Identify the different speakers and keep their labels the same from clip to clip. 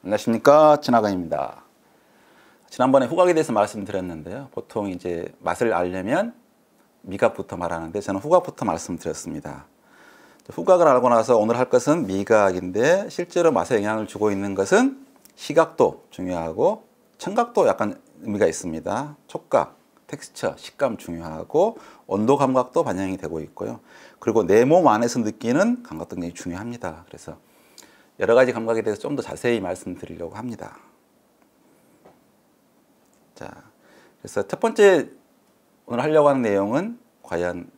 Speaker 1: 안녕하십니까, 진화관입니다. 지난번에 후각에 대해서 말씀드렸는데요. 보통 이제 맛을 알려면 미각부터 말하는데 저는 후각부터 말씀드렸습니다. 후각을 알고 나서 오늘 할 것은 미각인데 실제로 맛에 영향을 주고 있는 것은 시각도 중요하고 청각도 약간 의미가 있습니다. 촉각, 텍스처, 식감 중요하고 온도 감각도 반영이 되고 있고요. 그리고 내 몸 안에서 느끼는 감각도 굉장히 중요합니다. 그래서 여러 가지 감각에 대해서 좀 더 자세히 말씀드리려고 합니다. 자, 그래서 첫 번째 오늘 하려고 하는 내용은 과연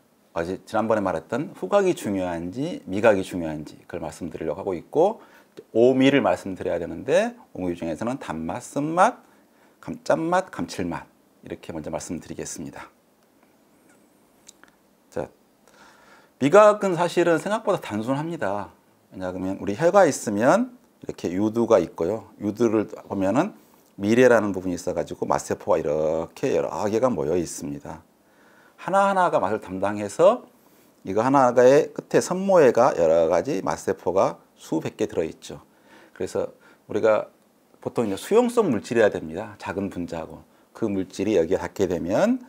Speaker 1: 지난번에 말했던 후각이 중요한지 미각이 중요한지 그걸 말씀드리려고 하고 있고, 오미를 말씀드려야 되는데 오미 중에서는 단맛, 쓴맛, 짠맛, 감칠맛 이렇게 먼저 말씀드리겠습니다. 자, 미각은 사실은 생각보다 단순합니다. 왜냐하면 우리 혀가 있으면 이렇게 유두가 있고요. 유두를 보면은 미래라는 부분이 있어가지고 맛세포가 이렇게 여러 개가 모여 있습니다. 하나하나가 맛을 담당해서 이거 하나의 끝에 선모에가 여러 가지 맛세포가 수백 개 들어있죠. 그래서 우리가 보통 이제 수용성 물질이어야 됩니다. 작은 분자하고 그 물질이 여기에 닿게 되면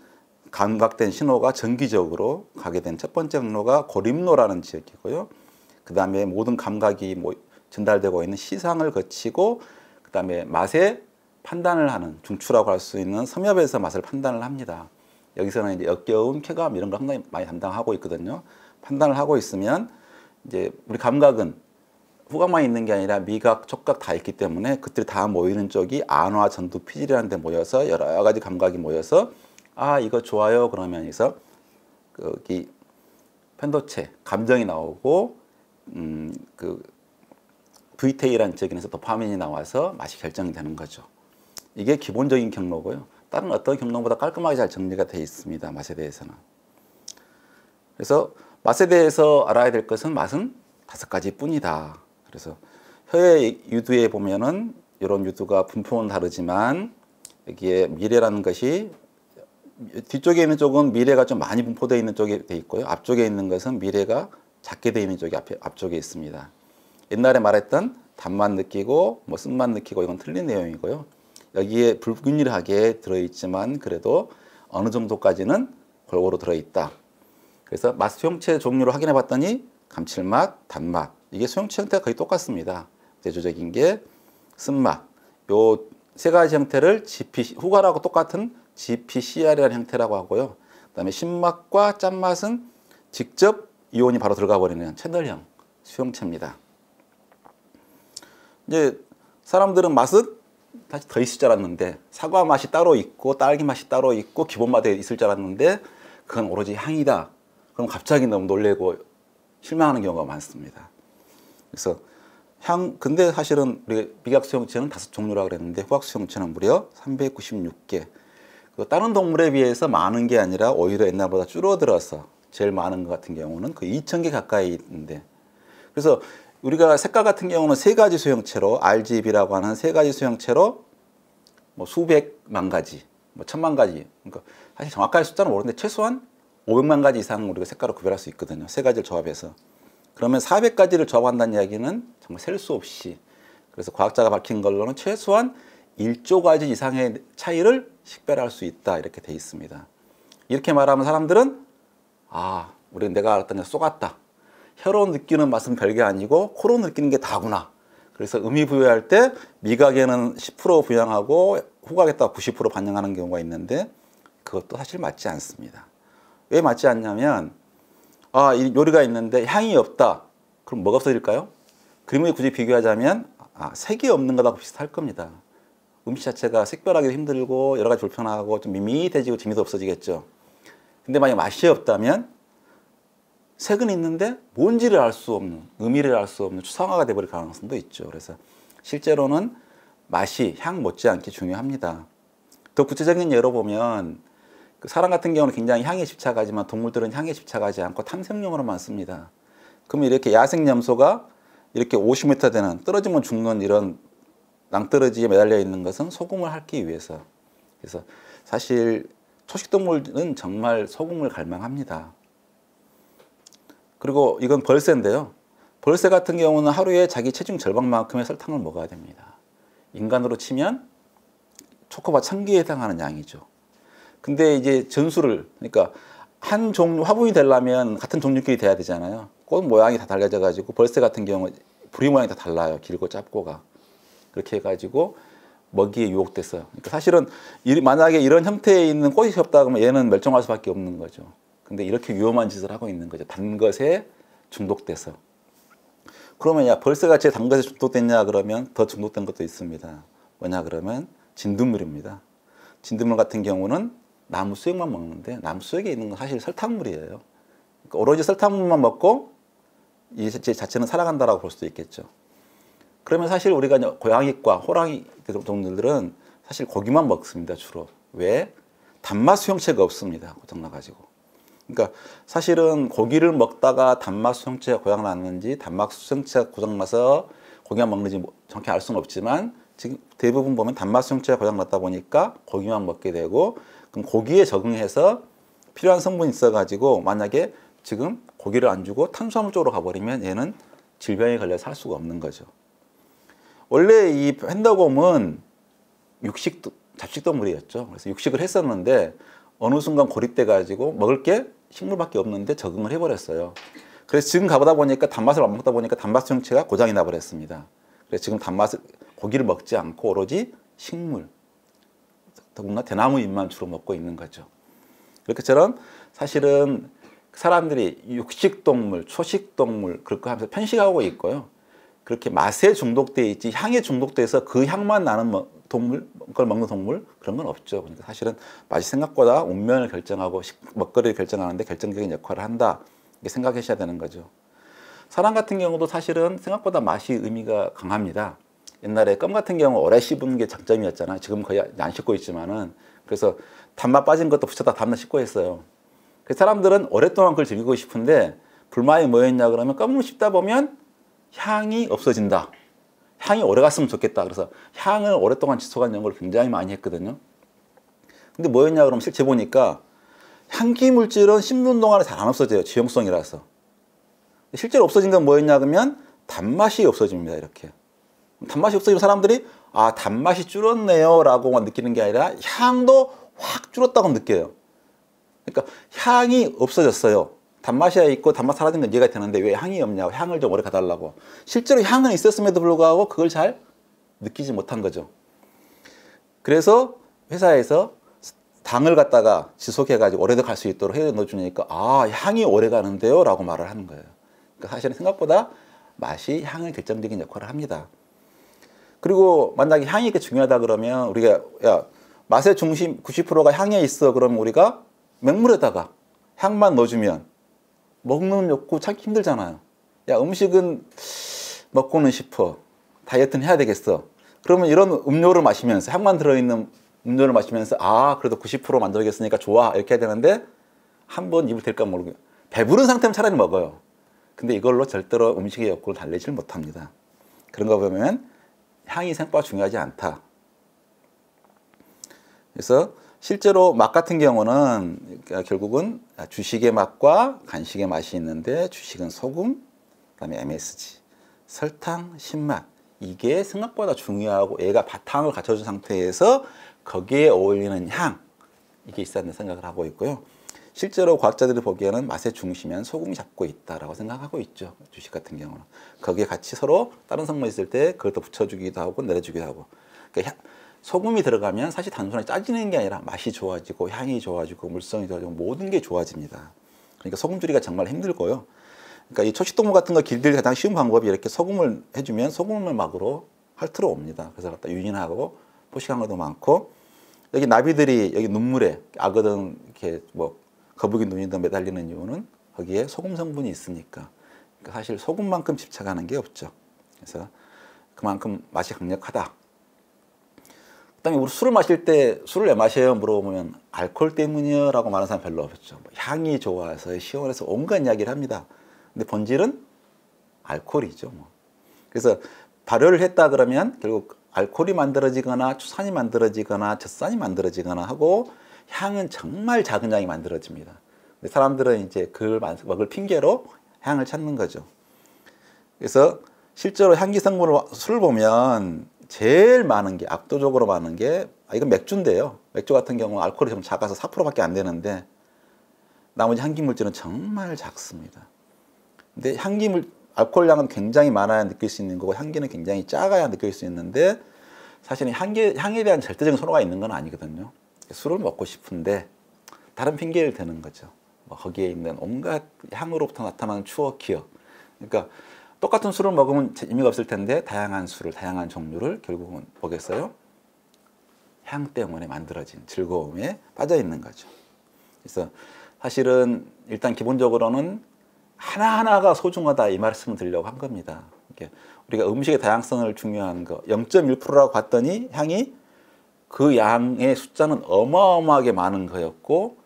Speaker 1: 감각된 신호가 정기적으로 가게 된 첫 번째 경로가 고림노라는 지역이고요. 그 다음에 모든 감각이 전달되고 있는 시상을 거치고 그 다음에 맛의 판단을 하는 중추라고 할 수 있는 섬엽에서 맛을 판단을 합니다. 여기서는 이제 역겨움, 쾌감 이런 걸 상당히 많이 담당하고 있거든요. 판단을 하고 있으면 이제 우리 감각은 후각만 있는 게 아니라 미각, 촉각 다 있기 때문에 그들이 다 모이는 쪽이 안화, 전두, 피질이라는 데 모여서 여러 가지 감각이 모여서 아 이거 좋아요 그러면 여기서 거기 편도체 감정이 나오고 그 VT라는 지역에서 도파민이 나와서 맛이 결정되는 거죠. 이게 기본적인 경로고요. 다른 어떤 경로보다 깔끔하게 잘 정리가 되어 있습니다. 맛에 대해서는. 그래서 맛에 대해서 알아야 될 것은 맛은 5가지 뿐이다. 그래서 혀의 유두에 보면은 이런 유두가 분포는 다르지만 여기에 미래라는 것이 뒤쪽에 있는 쪽은 미래가 좀 많이 분포되어 있는 쪽에 돼 있고요. 앞쪽에 있는 것은 미래가 작게 되어 있는 쪽이 앞쪽에 있습니다. 옛날에 말했던 단맛 느끼고 쓴맛 느끼고 이건 틀린 내용이고요. 여기에 불균일하게 들어있지만 그래도 어느 정도까지는 골고루 들어있다. 그래서 맛 수용체 종류를 확인해 봤더니 감칠맛, 단맛 이게 수용체 형태가 거의 똑같습니다. 대조적인 게 쓴맛 요 세 가지 형태를 후각하고 똑같은 GPCR이라는 형태라고 하고요. 그 다음에 신맛과 짠맛은 직접 이온이 바로 들어가 버리는 채널형 수용체입니다. 이제 사람들은 맛은 다시 더 있을 줄 알았는데 사과 맛이 따로 있고 딸기 맛이 따로 있고 기본 맛에 있을 줄 알았는데 그건 오로지 향이다. 그럼 갑자기 너무 놀래고 실망하는 경우가 많습니다. 그래서 근데 사실은 우리 미각 수용체는 5종류라고 그랬는데 후각 수용체는 무려 396개. 다른 동물에 비해서 많은 게 아니라 오히려 옛날보다 줄어들어서 제일 많은 것 같은 경우는 거의 2,000개 가까이 있는데, 그래서 우리가 색깔 같은 경우는 3가지 수용체로 RGB라고 하는 3가지 수용체로 수백만 가지, 1,000만 가지, 그러니까 사실 정확하게 숫자는 모르는데 최소한 500만 가지 이상 우리가 색깔을 구별할 수 있거든요. 3가지를 조합해서. 그러면 400가지를 조합한다는 이야기는 정말 셀 수 없이, 그래서 과학자가 밝힌 걸로는 최소한 1조 가지 이상의 차이를 식별할 수 있다 이렇게 돼 있습니다. 이렇게 말하면 사람들은 내가 알았던 게 쏘갔다. 혀로 느끼는 맛은 별게 아니고 코로 느끼는 게 다구나. 그래서 의미 부여할 때 미각에는 10% 부여하고 후각에다 90% 반영하는 경우가 있는데 그것도 사실 맞지 않습니다. 왜 맞지 않냐면 이 요리가 있는데 향이 없다. 그럼 뭐가 없어질까요? 그림을 굳이 비교하자면 색이 없는 거하고 비슷할 겁니다. 음식 자체가 색별하기도 힘들고 여러 가지 불편하고 좀 밋밋해지고 재미도 없어지겠죠. 근데 만약 맛이 없다면 색은 있는데 뭔지를 알 수 없는, 의미를 알 수 없는 추상화가 되어버릴 가능성도 있죠. 그래서 실제로는 맛이 향 못지않게 중요합니다. 더 구체적인 예로 보면 사람 같은 경우는 굉장히 향에 집착하지만 동물들은 향에 집착하지 않고 탐색용으로만 씁니다. 그러면 이렇게 야생염소가 이렇게 50m 되는 떨어지면 죽는 이런 낭떠러지에 매달려 있는 것은 소금을 핥기 위해서. 그래서 사실 초식동물은 정말 소금을 갈망합니다. 그리고 이건 벌새인데요. 벌새 같은 경우는 하루에 자기 체중 절반만큼의 설탕을 먹어야 됩니다. 인간으로 치면 초코바 1000개에 해당하는 양이죠. 근데 이제 전수를, 그러니까 한 종류, 화분이 되려면 같은 종류끼리 돼야 되잖아요. 꽃 모양이 다 달라져 가지고 벌새 같은 경우 부리 모양이 다 달라요. 길고 짧고가. 그렇게 해가지고 먹이에 유혹돼서. 그러니까 사실은 만약에 이런 형태에 있는 꽃이 없다 그러면 얘는 멸종할 수밖에 없는 거죠. 근데 이렇게 위험한 짓을 하고 있는 거죠. 단 것에 중독돼서. 그러면 야, 벌새가 제 단 것에 중독됐냐 그러면 더 중독된 것도 있습니다. 뭐냐 그러면 진딧물입니다. 진딧물 같은 경우는 나무 수액만 먹는데 나무 수액에 있는 건 사실 설탕물이에요. 그러니까 오로지 설탕물만 먹고 이 자체는 살아간다라고 볼 수도 있겠죠. 그러면 사실 우리가 고양이과 호랑이 동물들은 사실 고기만 먹습니다, 주로. 왜? 단맛 수용체가 없습니다, 고장나가지고. 그러니까 사실은 고기를 먹다가 단맛 수용체가 고장났는지 단맛 수용체가 고장나서 고기만 먹는지 정확히 알 수는 없지만 지금 대부분 보면 단맛 수용체가 고장났다 보니까 고기만 먹게 되고, 그럼 고기에 적응해서 필요한 성분이 있어가지고 만약에 지금 고기를 안 주고 탄수화물 쪽으로 가버리면 얘는 질병에 걸려서 살 수가 없는 거죠. 원래 이 팬더곰은 잡식동물이었죠. 그래서 육식을 했었는데 어느 순간 고립돼 가지고 먹을 게 식물밖에 없는데 적응을 해버렸어요. 그래서 지금 가보다 보니까 단맛을 안 먹다 보니까 단맛 수용체가 고장이 나버렸습니다. 그래서 지금 고기를 먹지 않고 오로지 식물, 더군다나 대나무 잎만 주로 먹고 있는 거죠. 그렇게처럼 사실은 사람들이 육식동물, 초식동물 그렇게 하면서 편식하고 있고요. 그렇게 맛에 중독돼 있지 향에 중독돼서 그 향만 나는 동물, 그걸 먹는 동물 그런 건 없죠. 그러니까 사실은 맛이 생각보다 운명을 결정하고 먹거리를 결정하는데 결정적인 역할을 한다. 이렇게 생각하셔야 되는 거죠. 사람 같은 경우도 사실은 생각보다 맛이 의미가 강합니다. 옛날에 껌 같은 경우 오래 씹은 게 장점이었잖아요. 지금 거의 안 씹고 있지만은. 그래서 단맛 빠진 것도 붙였다 다음날 씹고 했어요. 그래서 사람들은 오랫동안 그걸 즐기고 싶은데 불만이 뭐였냐 그러면 껌을 씹다 보면 향이 없어진다. 향이 오래 갔으면 좋겠다. 그래서 향을 오랫동안 지속한 연구를 굉장히 많이 했거든요. 근데 뭐였냐 그러면 실제 보니까 향기 물질은 씹는 동안에 잘 안 없어져요. 지용성이라서. 실제로 없어진 건 뭐였냐 그러면 단맛이 없어집니다. 이렇게. 단맛이 없어지면 사람들이 아, 단맛이 줄었네요 라고만 느끼는 게 아니라 향도 확 줄었다고 느껴요. 그러니까 향이 없어졌어요. 단맛이 있고 단맛 사라진 건 이해가 되는데 왜 향이 없냐고, 향을 좀 오래 가달라고. 실제로 향은 있었음에도 불구하고 그걸 잘 느끼지 못한 거죠. 그래서 회사에서 당을 갖다가 지속해가지고 오래도 갈 수 있도록 해 넣어주니까 아, 향이 오래 가는데요 라고 말을 하는 거예요. 그러니까 사실은 생각보다 맛이 향을 결정적인 역할을 합니다. 그리고 만약에 향이 이렇게 중요하다 그러면 우리가 야, 맛의 중심 90%가 향에 있어 그러면 우리가 맹물에다가 향만 넣어주면 먹는 욕구 참기 힘들잖아요. 야, 음식은 먹고는 싶어. 다이어트는 해야 되겠어. 그러면 이런 음료를 마시면서 향만 들어있는 음료를 마시면서 아, 그래도 90% 만들겠으니까 좋아. 이렇게 해야 되는데 한번 입을 댈까 모르고 배부른 상태면 차라리 먹어요. 근데 이걸로 절대로 음식의 욕구를 달래질 못합니다. 그런 거 보면 향이 생각보다 중요하지 않다. 그래서 실제로 맛 같은 경우는 결국은 주식의 맛과 간식의 맛이 있는데 주식은 소금, 그다음에 MSG, 설탕, 신맛 이게 생각보다 중요하고 얘가 바탕을 갖춰준 상태에서 거기에 어울리는 향 이게 있어야 된다는 생각을 하고 있고요. 실제로 과학자들이 보기에는 맛의 중심은 소금이 잡고 있다라고 생각하고 있죠. 주식 같은 경우는 거기에 같이 서로 다른 성분이 있을 때 그걸 또 붙여주기도 하고 내려주기도 하고. 그러니까 소금이 들어가면 사실 단순하게 짜지는 게 아니라 맛이 좋아지고 향이 좋아지고 물성이 좋아지고 모든 게 좋아집니다. 그러니까 소금 줄이기가 정말 힘들고요. 그러니까 이 초식동물 같은 거 길들이기 가장 쉬운 방법이 이렇게 소금을 해주면 소금을 막으로 핥으러 옵니다. 그래서 갖다 유인하고 포식한 것도 많고 여기 나비들이 여기 눈물에 악어든 이렇게 뭐 거북이 눈이든 매달리는 이유는 거기에 소금 성분이 있으니까. 그러니까 사실 소금만큼 집착하는 게 없죠. 그래서 그만큼 맛이 강력하다. 그다음에 우리 술을 마실 때 술을 왜 마셔요? 물어보면 알코올 때문이요 라고 말하는 사람 별로 없죠. 향이 좋아서 시원해서 온갖 이야기를 합니다. 근데 본질은 알코올이죠. 뭐. 그래서 발효를 했다 그러면 결국 알코올이 만들어지거나 추산이 만들어지거나 젖산이 만들어지거나 하고 향은 정말 작은 양이 만들어집니다. 근데 사람들은 이제 그걸 먹을 핑계로 향을 찾는 거죠. 그래서 실제로 향기 성분을 술을 보면 제일 많은 게 압도적으로 많은 게 이건 맥주인데요. 맥주 같은 경우는 알코올이 좀 작아서 4%밖에 안 되는데 나머지 향기 물질은 정말 작습니다. 근데 알코올량은 굉장히 많아야 느낄 수 있는 거고 향기는 굉장히 작아야 느낄 수 있는데 사실은 향에 대한 절대적인 선호가 있는 건 아니거든요. 술을 먹고 싶은데 다른 핑계를 대는 거죠. 뭐 거기에 있는 온갖 향으로부터 나타나는 추억, 기억. 그러니까 똑같은 술을 먹으면 의미가 없을 텐데 다양한 술을, 다양한 종류를 결국은 보겠어요. 향 때문에 만들어진 즐거움에 빠져 있는 거죠. 그래서 사실은 일단 기본적으로는 하나하나가 소중하다 이 말씀을 드리려고 한 겁니다. 우리가 음식의 다양성을 중요한 거 0.1%라고 봤더니 향이 그 양의 숫자는 어마어마하게 많은 거였고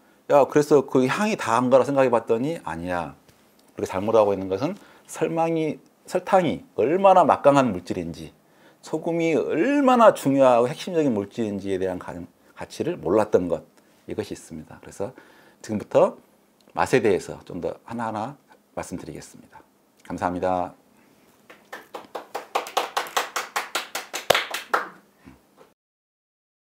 Speaker 1: 그래서 그 향이 다한 거라 생각해 봤더니 아니야. 우리가 잘못하고 있는 것은 설탕이 얼마나 막강한 물질인지 소금이 얼마나 중요하고 핵심적인 물질인지에 대한 가치를 몰랐던 것 이것이 있습니다. 그래서 지금부터 맛에 대해서 좀 더 하나하나 말씀드리겠습니다. 감사합니다.